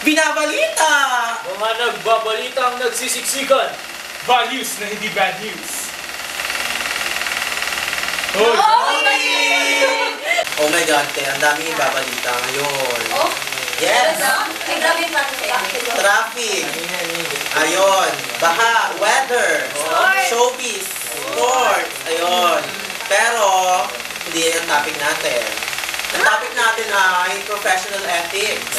Binabalita! Mga nagbabalita ang nagsisiksikan. Values na hindi bad news. Oh my God, te, ang daming ibabalita ngayon. Oh? Yes! Ay, grabe yung Traffic! Ayun! Baha! Weather! Showbiz! Sports! Ayun! Pero, hindi yan ang topic natin. Ang topic natin ay professional ethics.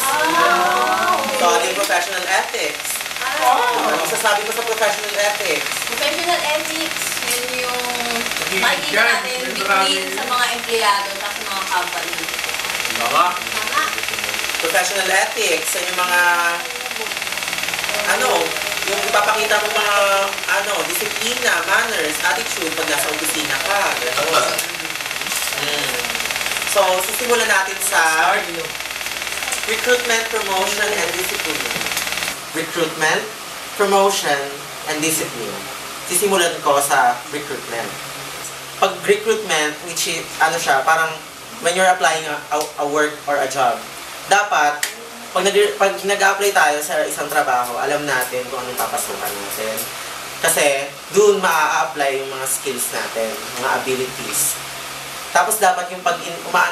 So, ano yung professional ethics? Ano sasabi mo sa professional ethics? Professional ethics, yun yung makikita natin between sa mga empleyado at sa mga company. Tama. Tama. Professional ethics, yung mga yung ipapakita mo mga disiplina, manners, attitude pag nasa opisina ka. So, sisimulan natin sa recruitment, promotion, and discipline. Recruitment, promotion, and discipline. Sisimulan ko sa recruitment. Pag recruitment, which is, parang when you're applying a work or a job, dapat, pag nag-apply tayo sa isang trabaho, alam natin kung anong papasukan natin. Kasi, doon maa-apply yung mga skills natin, mga abilities. Tapos, dapat yung pag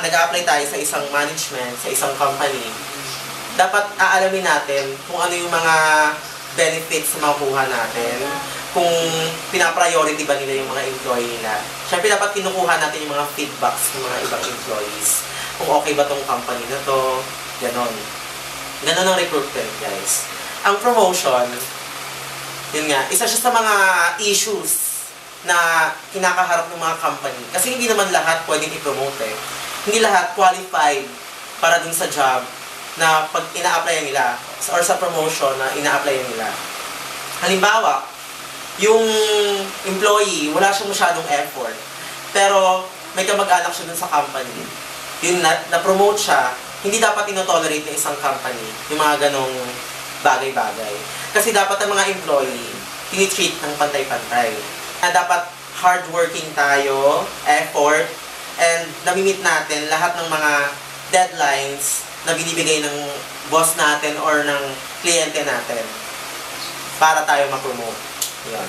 nag-apply tayo sa isang management, sa isang company, dapat aalamin natin kung ano yung mga benefits na makukuha natin, kung pinapriority ba nila yung mga employee nila. Siyempre, dapat kinukuha natin yung mga feedbacks ng mga ibang employees. Kung okay ba tong company na to, ganon. Ganon ang recruitment, guys. Ang promotion, yun nga, isa siya sa mga issues na kinakaharap ng mga company. Kasi hindi naman lahat pwedeng i-promote eh. Hindi lahat qualified para dun sa job na pag ina-applyan nila or sa promotion na ina-applyan nila. Halimbawa, yung employee, wala siyang masyadong effort. Pero may kamag-anak siya dun sa company. Yun na-promote siya, hindi dapat inotolerate ng isang company yung mga ganong bagay-bagay. Kasi dapat ang mga employee, tinitreat ng pantay-pantay. Na dapat hardworking tayo, effort, and namimit natin lahat ng mga deadlines na binibigay ng boss natin or ng kliyente natin para tayo ma-promote. Yan.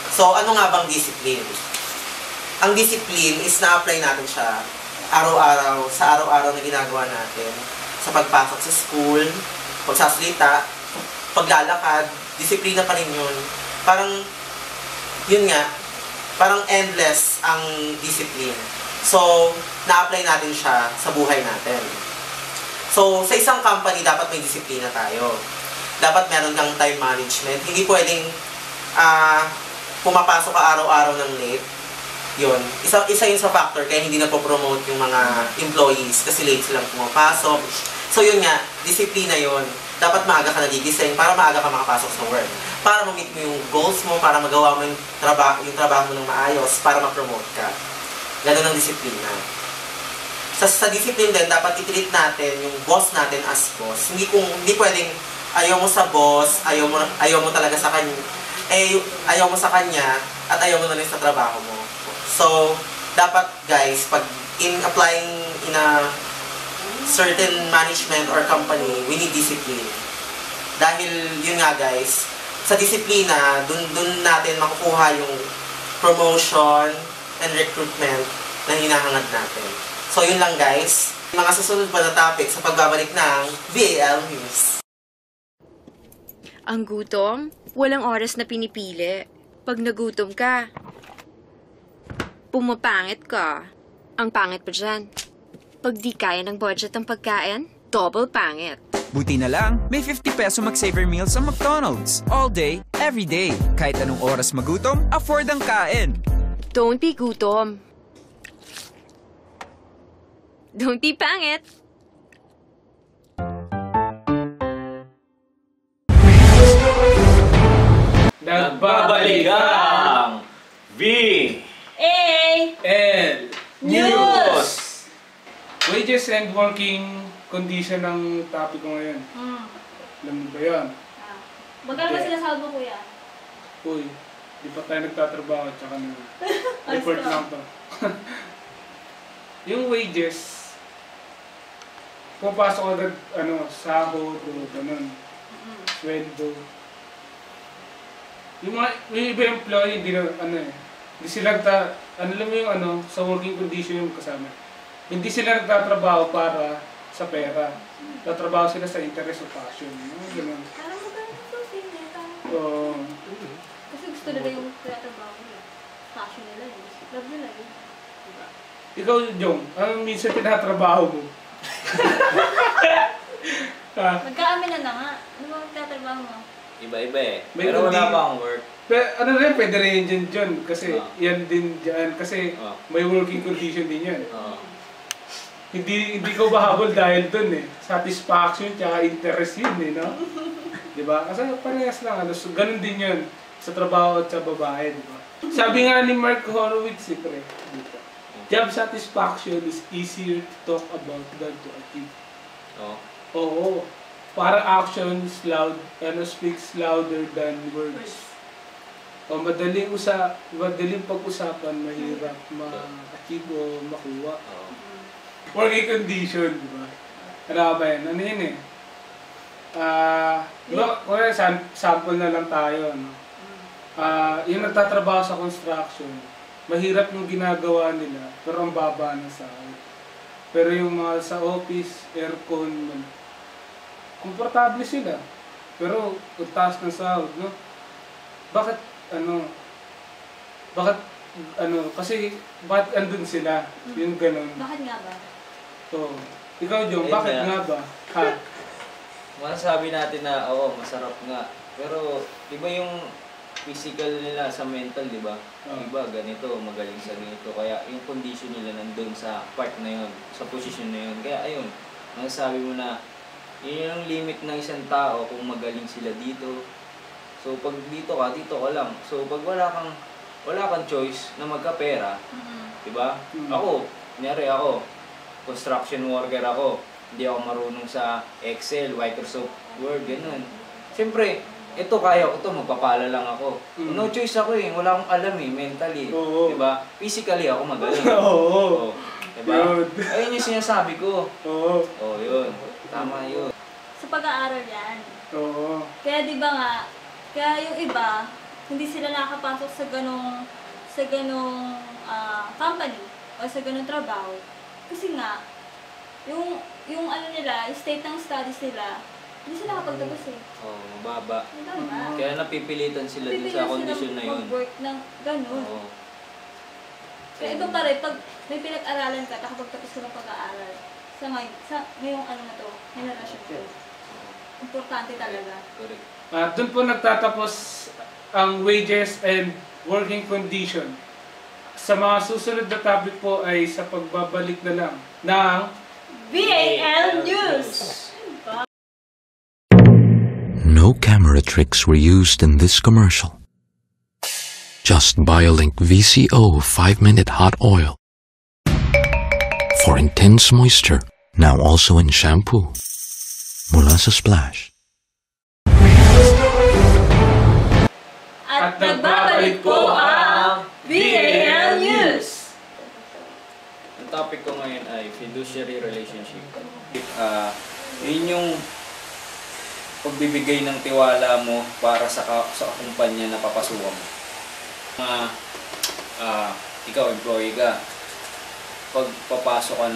So, ano nga bang discipline? Ang discipline is na-apply natin siya araw-araw, sa araw-araw na ginagawa natin. Sa pagpasok sa school, pagsasalita, paglalakad, disiplina pa rin yun. Parang, yun nga, parang endless ang discipline. So, na-apply natin siya sa buhay natin. So, sa isang company, dapat may disiplina tayo. Dapat meron kang time management. Hindi pwedeng pumapasok ka araw-araw ng late. Yun. Isa yun sa factor kaya hindi na-promote yung mga employees kasi late silang pumapasok. So, yun nga, disiplina yun. Dapat maaga ka nagigising para maaga ka makapasok sa work. Para ma-meet mo yung goals mo, para magawa mo yung trabaho mo ng maayos, para ma-promote ka. Ganun ang disiplina. Sa discipline din, dapat i-treat natin yung boss natin as boss. Hindi pwedeng ayaw mo sa boss, ayaw mo talaga sa kanya, ayaw mo sa kanya, at ayaw mo na rin sa trabaho mo. So, dapat guys, pag applying in a certain management or company, we need discipline. Dahil, yun nga guys, sa disiplina, dun natin makukuha yung promotion and recruitment na hinahangad natin. So, yun lang guys. Mga susunod pa na topic sa pagbabalik ng VAL News. Ang gutom, walang oras na pinipili. Pag nagutom ka, pumapangit ka. Ang pangit pa dyan. Pag di kaya ng budget ng pagkain, double pangit. Buti na lang, may 50 peso mag-saver meals sa McDonald's. All day, every day. Kahit anong oras magutom, afford ang kain. Don't be gutom. Don't be pangit. Nagbabalik ang VAL News! Wages and working condition ng topic ko ngayon. Alam mo ba yan? Magkano ba sila sahod mo, kuya? Uy, di pa tayo nagtatrabaho tsaka report lang to. Yung wages, pupasok agad, sahod o ganun. sweldo. Yung iba employee, hindi na, hindi sila alam mo yung sa working condition yung kasama. Hindi sila nagtatrabaho para sa pera. Tatrabaho sila sa interest o passion. Ganun. Parang maganda ito, sineta. Oo. Kasi gusto nila yung trabaho nila. Passion nila yun. Love nila yun. Ikaw, Jong, anong minsan tinatrabaho mo? Magkaamin na nga. Ano ba magtatrabaho mo? Iba-iba eh. May Pero wala kundi- pa akong work. Pero pwede rin dyan. Kasi yan din dyan. Kasi Ah. may working condition din yan. Oo. Hindi ko mahabol dahil dun eh. Satisfaction tsaka interest yun eh, no? Diba? Kasi parehas lang. So, ganun din yun sa trabaho at sa babae, diba? Sabi nga ni Mark Horowitz, pre, dito. Job satisfaction is easier to talk about than to achieve. Oo. Oo. Para actions speaks louder than words. O madaling pag-usapan, mahirap ma-achieve o makuha. Oo. Working condition, di ba? Ano ba yan? Ano yun eh? Sample na lang tayo, no? Yung nagtatrabaho sa construction, mahirap yung ginagawa nila, pero ang baba na sahod. Pero yung mga sa office, aircon, komportable sila. Pero ang taas ng sahod, no? Bakit, kasi bakit andun sila? Yung ganun. Bakit nga ba? So, ikaw, Jong, Ayun bakit nga. nga ba? Ha? Masasabi natin na, oo, masarap nga. Pero, iba yung physical nila sa mental, di ba? Iba, ganito, magaling sa ganito. Kaya yung condition nila nandun sa part na yun, sa position na yun. Kaya, ayun, masasabi mo na, yun yung limit ng isang tao kung magaling sila dito. So, pag dito ka lang. So, pag wala kang choice na magkapera, di ba? Ako, construction worker ako. Hindi ako marunong sa Excel, Microsoft Word, ganun. Siyempre, ito kaya ko to, magpapala lang ako. No choice ako eh, wala akong alam eh, mentally. Oo. Diba? Physically ako magaling. Oo. Diba? Yun. Ayun yung sinasabi ko. Oo. Oo, yun. Tama yun. Sa pag-aaral yan. Oo. Kaya di ba nga, kaya yung iba, hindi sila nakakapasok sa ganong company o sa ganong trabaho. Kasi nga, yung state ng studies nila, hindi sila nakapagtapos eh. Oo, mababa. Diba? Kaya napipilitan sila dun sa kondisyon na yun. mag-work ng ganun. Oo. Kaya iba pa rin, pag may pinag-aralan ka, nakapagtapos ka ng pag-aaral, sa ngayong generation ko, importante talaga. Correct. Doon po nagtatapos ang wages and working condition. Sa mga susunod na topic po ay sa pagbabalik na lang ng BAL News! No camera tricks were used in this commercial. Just BioLink VCO 5-minute hot oil for intense moisture, now also in shampoo. Mula sa Splash. At nagbabalik po ang BAL News! Ang topic ko ngayon ay fiduciary relationship. Yun yung pagbibigay ng tiwala mo para sa kumpanya na papasukan mo. Ikaw, employee ka. Pagpapasok ka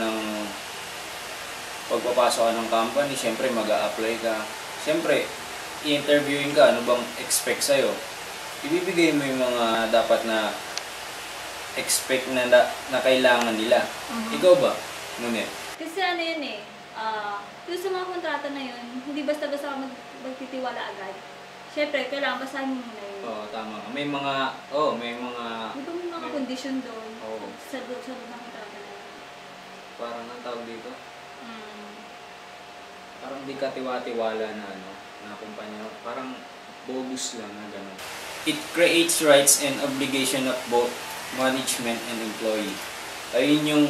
ng company, siyempre mag-a-apply ka. Siyempre, i-interviewin ka, ano bang expect sa'yo? Ibibigay mo yung mga dapat na expect na kailangan nila. Ikaw ba? Ngunit? Kasi ano yun eh, yung sa mga kontrata na yun, hindi basta-basta ka magtitiwala agad. Siyempre, kailangan basahin mo muna yun. Oo, tama. May mga... Di ba may mga condition doon Oo. sa loob ng kontrata na yun? Parang ang tawag dito? Parang di ka tiwa-tiwala na kumpanya. Parang bogus lang na gano'n. It creates rights and obligation of both management and employee. Ayun yung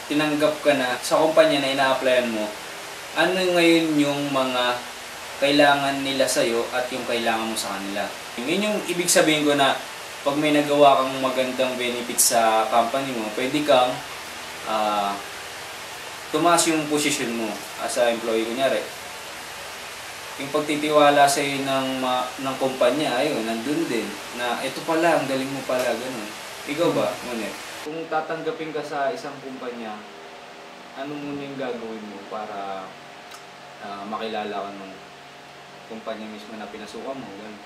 tinanggap ka na sa kumpanya na ina-applyan mo. Ano ngayon yung mga kailangan nila sa'yo at yung kailangan mo sa kanila. Yun yung ibig sabihin ko na pag may nagawa kang magandang benefits sa company mo, pwede kang tumaas yung position mo as a employee. Kunyari, yung pagtitiwala sa iyo ng kumpanya, ayun, nandun din. Na ito pala, ang galing mo pala, ganun. Ikaw ba, Monet? Kung tatanggapin ka sa isang kumpanya, ano muna yung gagawin mo para makilala ka ng kumpanya mismo na pinasukan mo? Ganun.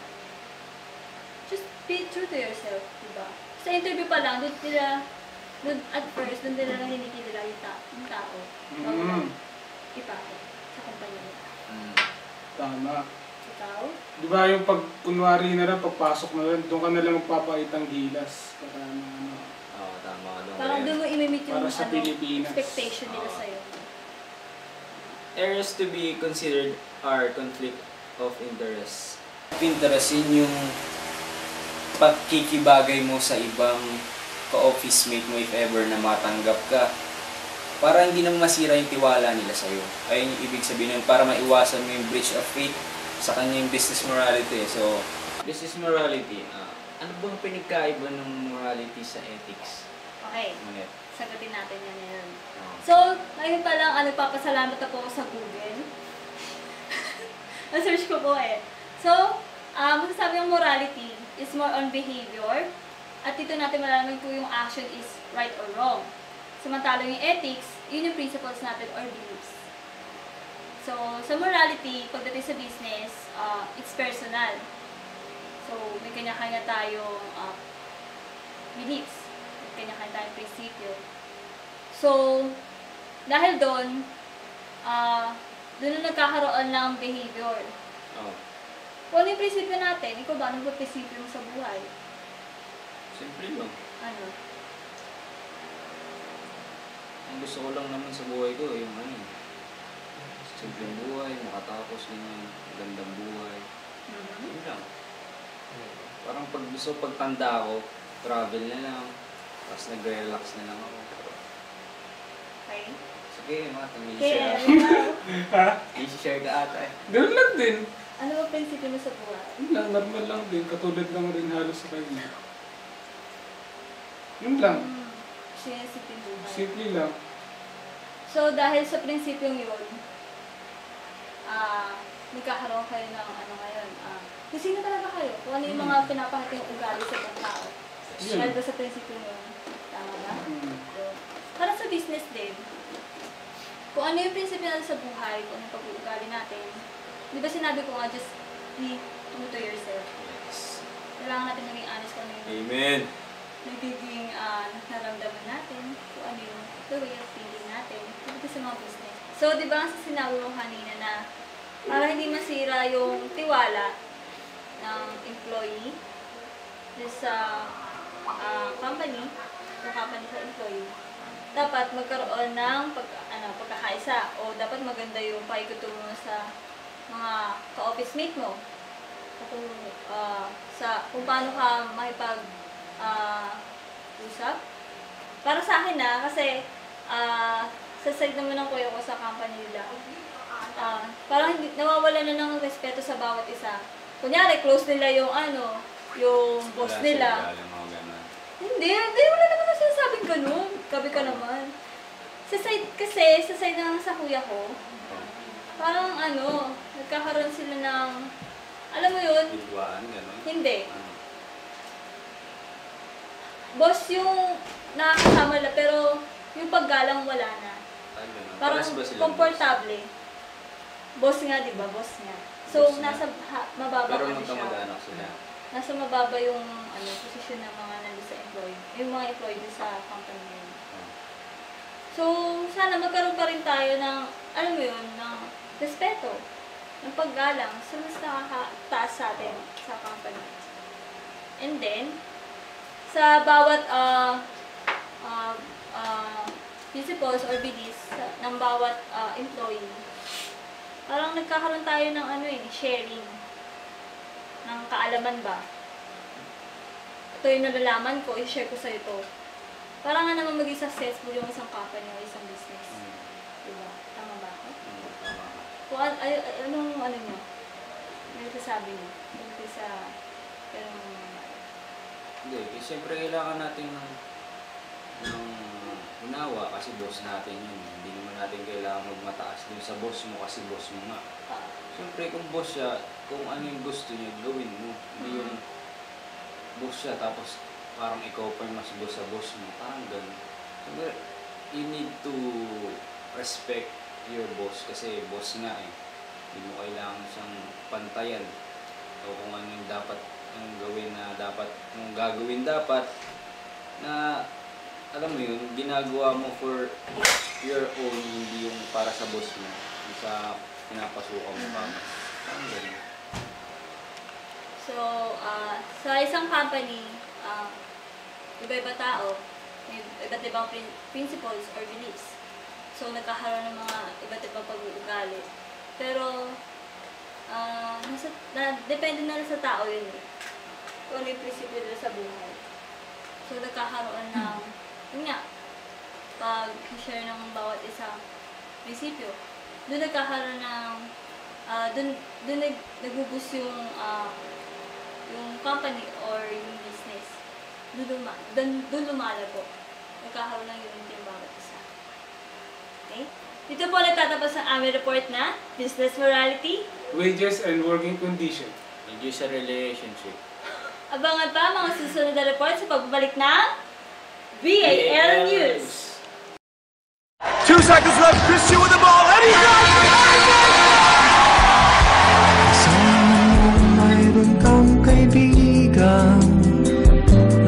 Just be true to yourself, diba? Sa interview pa lang, doon at first, doon nila lang hinikilala yung tao. Bago ipakit sa kumpanya nila. Tama. Ikaw? Di ba yung pag, kunwari na lang, pagpasok na lang, doon ka na lang magpapakitang gilas. Para ano. Oo, tama ka doon. Parang doon mo imimit yung Para sa Pilipinas. expectation nila sa'yo. Areas to be considered are conflict of interest. Interest yun yung pagkikibagay mo sa ibang ka-office mate mo if ever na matanggap ka. Para hindi na masira yung tiwala nila sa'yo. Ayun yung ibig sabihin nun, para maiwasan mo yung breach of faith sa kanya yung business morality. So, business morality, ano bang pinagkaiba ng morality sa ethics? Okay. Monet. Sagutin natin yan ngayon. Oh. So, ngayon pa lang, papasalamat na po ako sa Google. Na-search ko po eh. So, masasabi yung morality is more on behavior. At dito natin malalaman kung yung action is right or wrong. Samantalang yung ethics, yun yung principles natin or beliefs. So, sa morality, pagdating sa business, it's personal. So, may kanya-kanya tayong beliefs. May kanya-kanya tayong prinsipyo. So, dahil doon na nagkakaroon ng behavior. Oh. Kung ano yung prinsipyo natin, ikaw ba, ano ba prinsipyo mo sa buhay? Simple lang. Ano? Ang gusto ko lang naman sa buhay ko, yung simpleng buhay, makatapos ganyan, magandang buhay. Yun lang. Parang pagtanda ko, travel na lang, tapos nagre-relax na lang ako. Okay. Sige, mga Kaya, Ha? i-share ka ata eh. Ganun lang din. ano ba prinsipyo mo sa buhay? Yun lang, normal lang din. Katulad lang rin halos sa kanya. Yun lang. Sinisipin buhay. Simple lang. So, dahil sa prinsipyong yun, nagkakaroon kayo ng ano ngayon, kung sino talaga kayo, kung ano yung mga pinapahating ugali sa ibang tao. Yun. Dahil ba sa prinsipyong yun? Tama ba? So, para sa business din, kung ano yung prinsipyo natin sa buhay, kung ano yung pag-uugali natin, di ba sinabi ko nga, just be true to yourself. Kailangan natin maging honest kung ano yung Amen! nagiging naramdaman natin, kung ano yung the way of feeling natin, dito sa mga business. So, di ba, sa sinabi mo kanina na para hindi masira yung tiwala ng employee sa company, sa company sa employee, dapat magkaroon ng pagkakaisa o dapat maganda yung paikutungo sa mga ka-office mate mo. Kung paano ka usap. Para sa akin kasi sa side naman ng kuya ko sa company nila, parang nawawala na ng respeto sa bawat isa. Kunyari, close nila yung yung boss nila. Hindi, wala naman na sinasabing ganun. Gabi ka naman. Sa side ng sa kuya ko, parang nagkakaroon sila ng, alam mo yun? Hindi. Boss yung nakakasama na, pero yung paggalang wala na. Parang komportable. Boss nga, di ba? Boss nga. So, nasa mababa pero siya. magkamag-anak sila. Nasa mababa yung posisyon ng mga nandun sa employee. Yung mga employee sa company na yun. So, sana magkaroon pa rin tayo ng, alam mo yun, ng respeto, ng paggalang sa mas nakakataas sa atin sa company. And then, sa bawat principles or beliefs ng bawat employee, parang nagkakaroon tayo ng sharing ng kaalaman ba. Ito yung nalalaman ko, i-share ko sa ito. Para nga naman maging successful yung isang company o isang business. Diba? Tama ba ako? Kung anong nyo? May sasabi nyo? Tungkol sa Hindi, siyempre kailangan natin ng unawa kasi boss natin yun. Hindi naman natin kailangan magmataas dun sa boss mo kasi boss mo nga. Siyempre, kung boss siya, kung ano yung gusto niya, gawin mo. Hindi yung boss siya, tapos parang ikaw pa yung mas boss sa boss mo. Parang ganun. Siyempre, you need to respect your boss kasi boss nga eh. Hindi mo kailangan siyang pantayan. O kung ano yung dapat yung gawin na dapat, yung gagawin dapat na alam mo yun, ginagawa mo for your own, hindi yung para sa boss mo, hindi sa pinapasukan mo pa mo. Parang ganun. So, sa isang company, iba-iba tao, may iba't ibang principles or beliefs. So, nagkakaroon ng mga iba't ibang pag-uugali. Pero, depende na rin sa tao yun eh. Kung ano yung prinsipyo nila sa buhay. So, nagkakaroon ng, yun nga, pag-share ng bawat isang prinsipyo. Doon nagkakaroon ng, doon nagubus yung company or yung business. Doon lumalago. Nagkakaroon ng unity yung bawat isa. Okay? Dito po nagtatapos ang aming report na Business Morality, Wages and working condition. Hindi sa relationship. abangan pa mga susunod na report sa pagbabalik ng BAL News. 2 seconds left, Christian with the ball, and he got it! Mayroon kang kaibigan,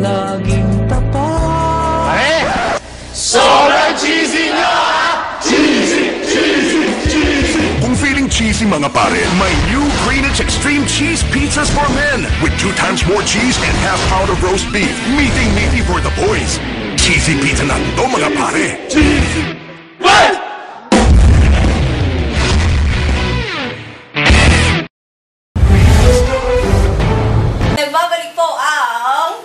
laging tapat. Pare! Sobrang cheesy nyo! Cheesy! Cheesy! Cheesy! Kung feeling cheesy mga pare, may new Greenwich Extreme Cheese Pizzas for Men with 2 times more cheese and half pound of roast beef. Meaty for the boys. Cheesy pizza na to mga pare. Cheesy! What? Nagbabalik po ang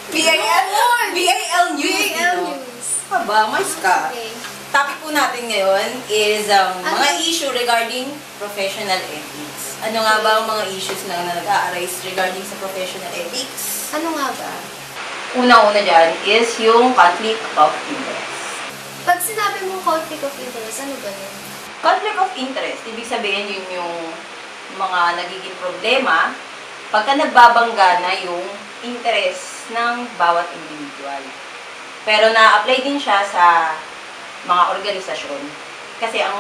BAL News. Aba, mais ka. Okay. Topic po natin ngayon is mga issue regarding professional ethics. Ano nga ba ang mga issues na nag-a-arise regarding sa professional ethics? Ano nga ba? Una-una dyan is yung conflict of interest. Pag sinabi mong conflict of interest, ano ba yun? Conflict of interest, ibig sabihin yun yung mga nagiging problema pagka nagbabangga na yung interest ng bawat individual. Pero na-apply din siya sa mga organisasyon. Kasi ang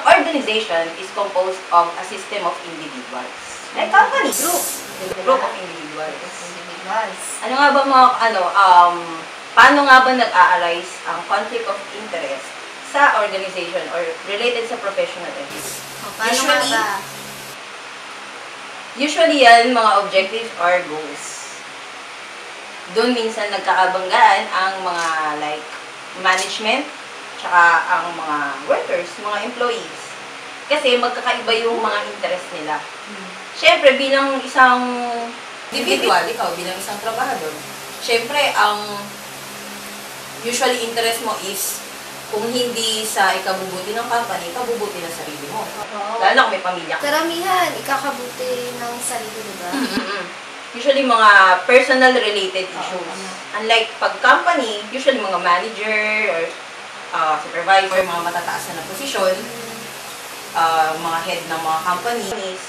organization is composed of a system of individuals. Like company, group of individuals. Ano nga ba paano nga ba nag-a-arise ang conflict of interest sa organization or related sa professional ethics? Paano nga ba? Usually yan, mga objectives or goals. Doon minsan nagkakabanggaan ang mga like management tsaka ang mga workers, mga employees. Kasi magkakaiba yung mga interest nila. Siyempre, bilang isang individual, ikaw bilang isang trabahador, siyempre, ang usually interest mo is kung hindi sa ikabubuti ng company, ikabubuti ng sarili mo. Lalo kung may pamilya ka. Karamihan, ikakabuti ng sarili, diba? Usually, mga personal-related issues. Unlike pag company, usually mga manager or supervisor, mga matataas na posisyon, mga head ng mga companies,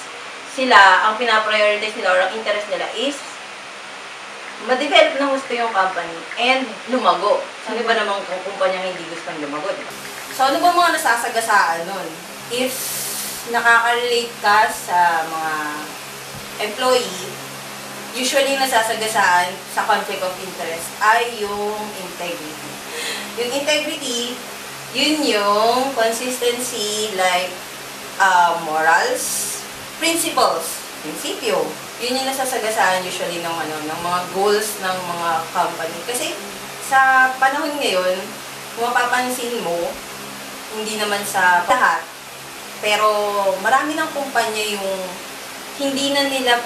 sila, ang pinaprioritize nila or ang interest nila is ma-develop ng gusto yung company and lumago. So, di ba namang kung kumpanya hindi gustong lumago, di ba? So, ano ba mga nasasagasaan nun? If nakaka-relate ka sa mga employee, usually nasasagasaan sa conflict of interest ay yung integrity. Yung integrity, yun yung consistency like morals, principles, prinsipyo. Yun yung nasasagasaan usually ng mga goals ng mga company. Kasi sa panahon ngayon, kung mapapansin mo, hindi naman sa lahat, pero marami ng kumpanya yung hindi na nila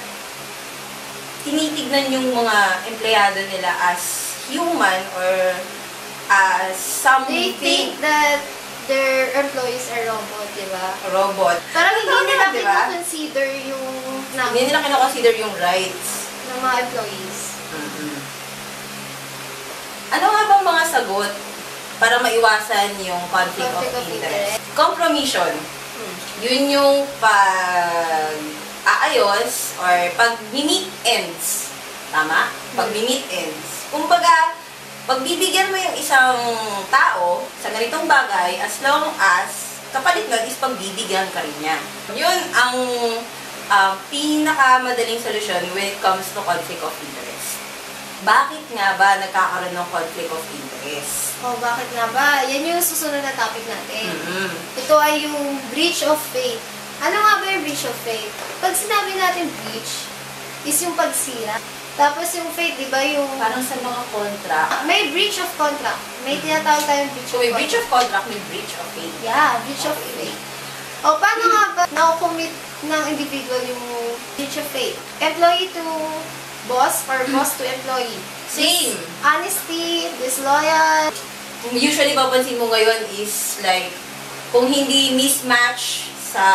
tinitignan yung mga empleyado nila as human or as something. They think that their employees are robot, di ba? Robot. Parang hindi nila diba? kinoconsider yung Hindi nila kinoconsider yung rights ng mga employees. Ano nga bang mga sagot para maiwasan yung conflict of interest? Compromission. Yun yung pag-aayos or pag-meet ends. Tama? Pag-meet ends. Kumbaga, pagbibigyan mo yung isang tao sa ganitong bagay as long as kapalit nun is pagbibigyan ka rin niya. Yun ang pinakamadaling solusyon when it comes to conflict of interest. Bakit nga ba nagkakaroon ng conflict of interest? Bakit nga ba? Yan yung susunod na topic natin. Ito ay yung breach of faith. Ano nga ba yung breach of faith? Pag sinabi natin breach, is yung pagsira. Tapos yung faith, di ba yung... Parang sa mga contract. May breach of contract. May tinatawag tayong breach So, of may contract. breach of contract, may breach of faith. Yeah, breach of faith. Paano nga ba na-commit ng individual yung breach of faith? Employee to boss or boss to employee? Same. Honesty, disloyal. Usually, papansin mo ngayon is like, kung hindi mismatch sa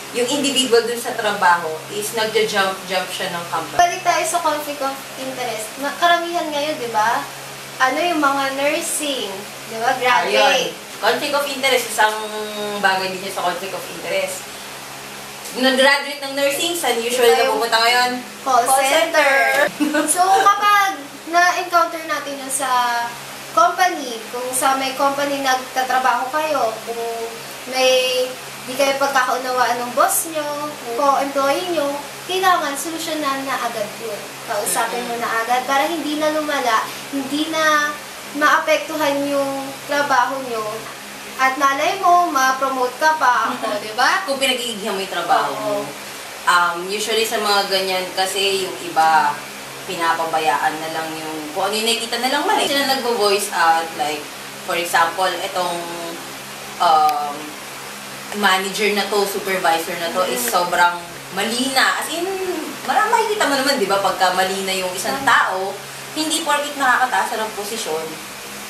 yung individual dun sa trabaho is nagja-jump siya ng company. Balik tayo sa conflict of interest. Karamihan ngayon, di ba? Ano yung mga nursing, di ba? Graduate. Conflict of interest, isang bagay din siya sa conflict of interest. Nag-graduate ng nursing, saan usually na pupunta ngayon? Call center. So, kapag na-encounter natin yun sa company, kung sa may company nagtatrabaho kayo, kung may di kayo pagkakaunawaan ng boss nyo, o employee nyo, kailangan solusyonan na agad yun. Kausapin mo na agad para hindi na lumala, hindi na maapektuhan yung trabaho nyo. At malay mo, ma-promote ka pa ako, di ba? Kung pinag-iigihan mo yung trabaho mo. Usually sa mga ganyan kasi yung iba, pinapabayaan na lang yung, kung ano yung nakikita na lang mali. Sila nagvo-voice out, like, for example, itong manager na to, supervisor na to is sobrang mali na. As in, makikita mo naman, di ba, pagka mali na yung isang tao, hindi porkit nakakataas ng posisyon,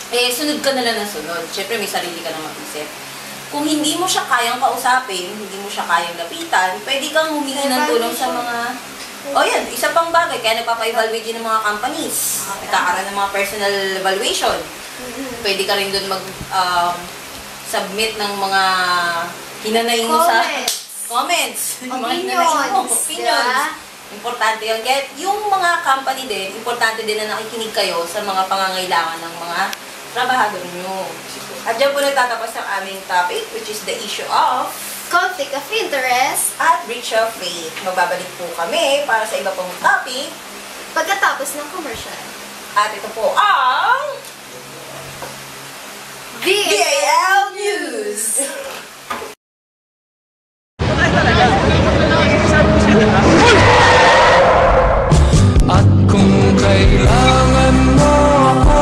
sunod ka na lang ng sunod. Siyempre, may sarili ka na mag-isip. Kung hindi mo siya kayang kausapin, hindi mo siya kayang lapitan, pwede kang humingi ng tulong sa mga... yan, isa pang bagay, kaya nagpapa-evaluate din ng mga companies. Nagkakaroon ng mga personal evaluation. Pwede ka rin doon submit ng mga hinanay mo sa comments. Opinions. Opinions. Importante yun. Kaya yung mga company din, importante din na nakikinig kayo sa mga pangangailangan ng mga trabahador nyo. At dyan po nagtatapos ang aming topic, which is the issue of conflict of interest at breach of faith. Magbabalik po kami para sa iba pang topic pagkatapos ng commercial. At ito po ang VAL News! At kung kailangan mo ako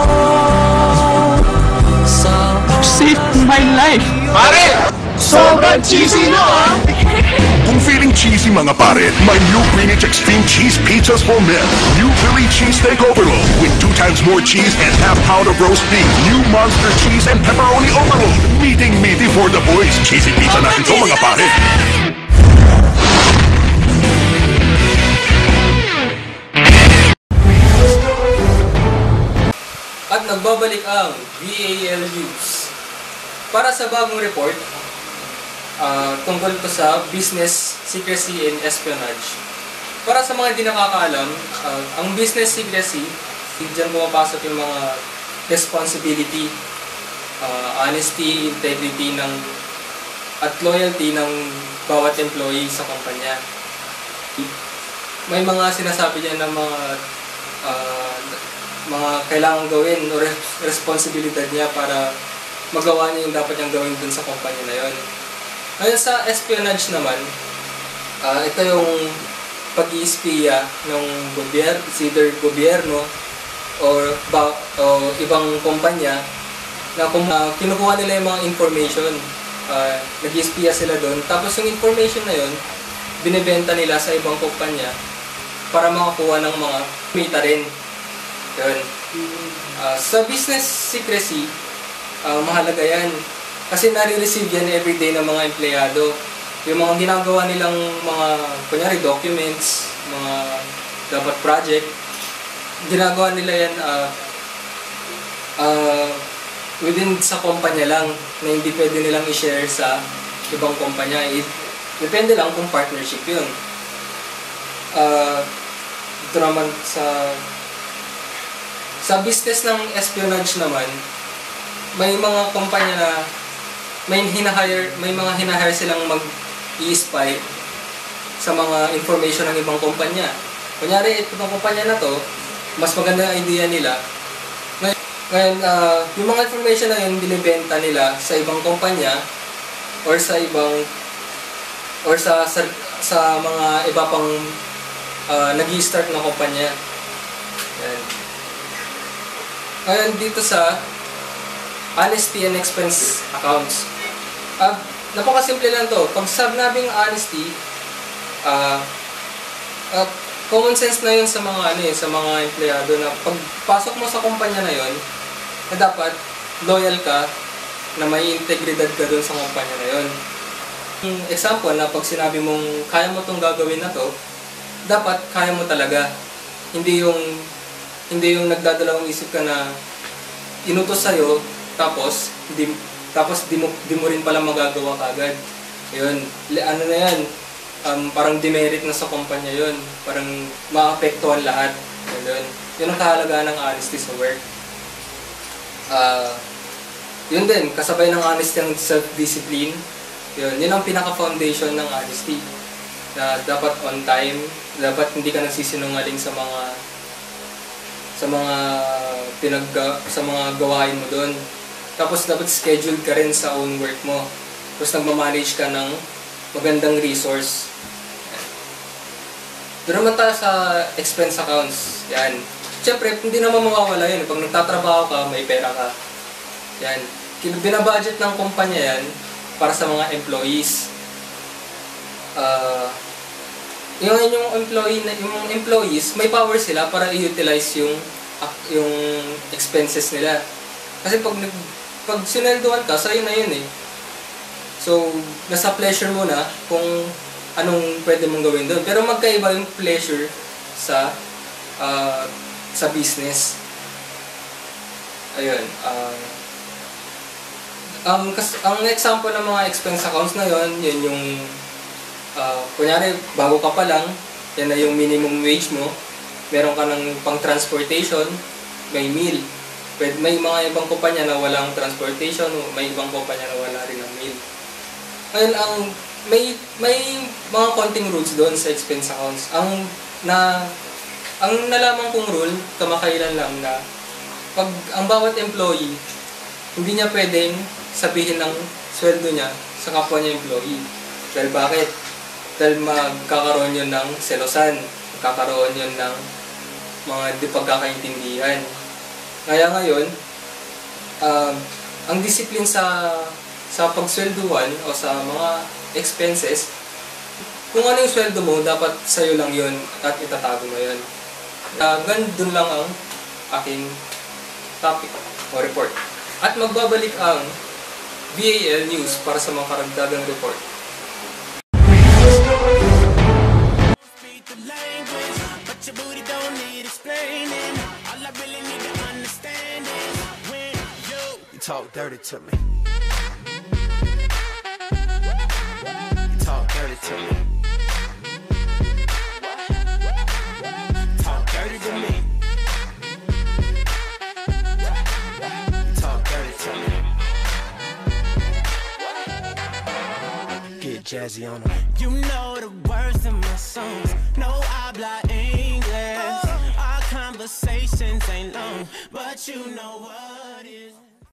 sa Save my life! Pare! Sobrang cheesy nyo, ha? Kung feeling cheesy mga pare, may new Greenwich Extreme Cheese Pizzas for Men. New Philly Cheesesteak Overload with 2 times more cheese and half pound of roast beef. New Monster Cheese and Pepperoni Overload. Meaty for the boys. Cheesy pizza natin to mga pare. At nagbabalik ang VAL News. Para sa bagong report, tungkol ito sa business secrecy and espionage. Para sa mga hindi nakakaalam, ang business secrecy, diyan pumapasok yung mga responsibility, honesty, integrity at loyalty ng bawat employee sa kumpanya. May mga sinasabi diyan ng mga kailangang gawin o responsibilidad niya para magawa niya yung dapat niyang gawin dun sa kumpanya na yun. Ngayon sa espionage naman, ito yung pag-iispiya ng gobyerno, either gobyerno o ibang kumpanya na kinukuha nila yung mga information, nag-iispiya sila doon, tapos yung information na yun, binibenta nila sa ibang kumpanya para makakuha ng mga kumita rin. Yun. Sa business secrecy, mahalaga yan. Kasi nare-receive yan everyday ng mga empleyado. Yung mga ginagawa nilang mga, kunyari, documents, mga dapat project, ginagawa nila yan within sa kumpanya lang, na hindi pwede nilang i-share sa ibang kumpanya. Depende lang kung partnership yun. Ito naman sa business ng espionage naman, may mga kumpanya na may mga hinahire silang mag-i-spy sa mga information ng ibang kumpanya. Kunyari, itong kumpanya na to, mas maganda ang idea nila. Ngayon, yung mga information na yun, binibenta nila sa ibang kumpanya or sa mga iba pang nag-i-start na kumpanya. Yan. Ngayon, dito sa honesty and expense accounts. Napakasimple lang to. Pag sabnabing honesty, common sense na yun sa mga sa mga empleyado na pagpasok mo sa kumpanya na yun, na dapat loyal ka, na may integridad ka dun sa kumpanya na yun. Example na pag sinabi mong kaya mo tong gagawin na to, dapat kaya mo talaga. Hindi yung nagdadalawang isip ka na inutos sa'yo, tapos di mo rin pala magagawa kagad. Yun, ano na yan, parang demerit na sa kumpanya yun. Parang maapektuhan lahat. Yun ang kahalagaan ng honesty sa work. Yun din, kasabay ng honesty ang self-discipline. Yun ang pinaka-foundation ng honesty. Na dapat on time, dapat hindi ka nagsisinungaling sa mga gawain mo doon. Tapos dapat scheduled ka rin sa own work mo. Tapos nagmamanage ka ng magandang resource. Doon naman tayo sa expense accounts. Yan. Siyempre, hindi naman mawawala yun. Pag nagtatrabaho ka, may pera ka. Yan. Binabudget ng kumpanya yan para sa mga employees. Yung employees, may power sila para i-utilize yung expenses nila. Kasi pag sineldohan ka, sa'yo na yun eh. So, nasa pleasure mo na kung anong pwede mong gawin doon. Pero magkaiba yung pleasure sa business. Ayun. Ang example ng mga expense accounts na yun yung kunyari, bago ka pa lang, yan na yung minimum wage mo. Meron ka ng pang-transportation, may meal. May mga ibang kumpanya na walang transportation, may ibang kumpanya na wala rin ng meal. Ayun, may mga konting rules doon sa expense accounts. Ang nalaman kong rule, kamakailan lang na pag ang bawat employee, hindi niya pwedeng sabihin ng sweldo niya sa kapwa niya employee. Dahil bakit? Dahil magkakaroon yun ng selosan, magkakaroon yun ng mga di pagkakaintindihan. Kaya ngayon, ang discipline sa pagswelduhan o sa mga expenses, kung ano yung sweldo mo, dapat sa'yo lang yun at itatago mo yun. Ganun lang ang aking topic o report. At magbabalik ang BAL News para sa mga karagdagang report. Talk dirty to me. You talk dirty to me. Talk dirty to me. You talk dirty to me. Get jazzy on them. You know the words in my songs. No habla English. Our conversations ain't long, but you know what is.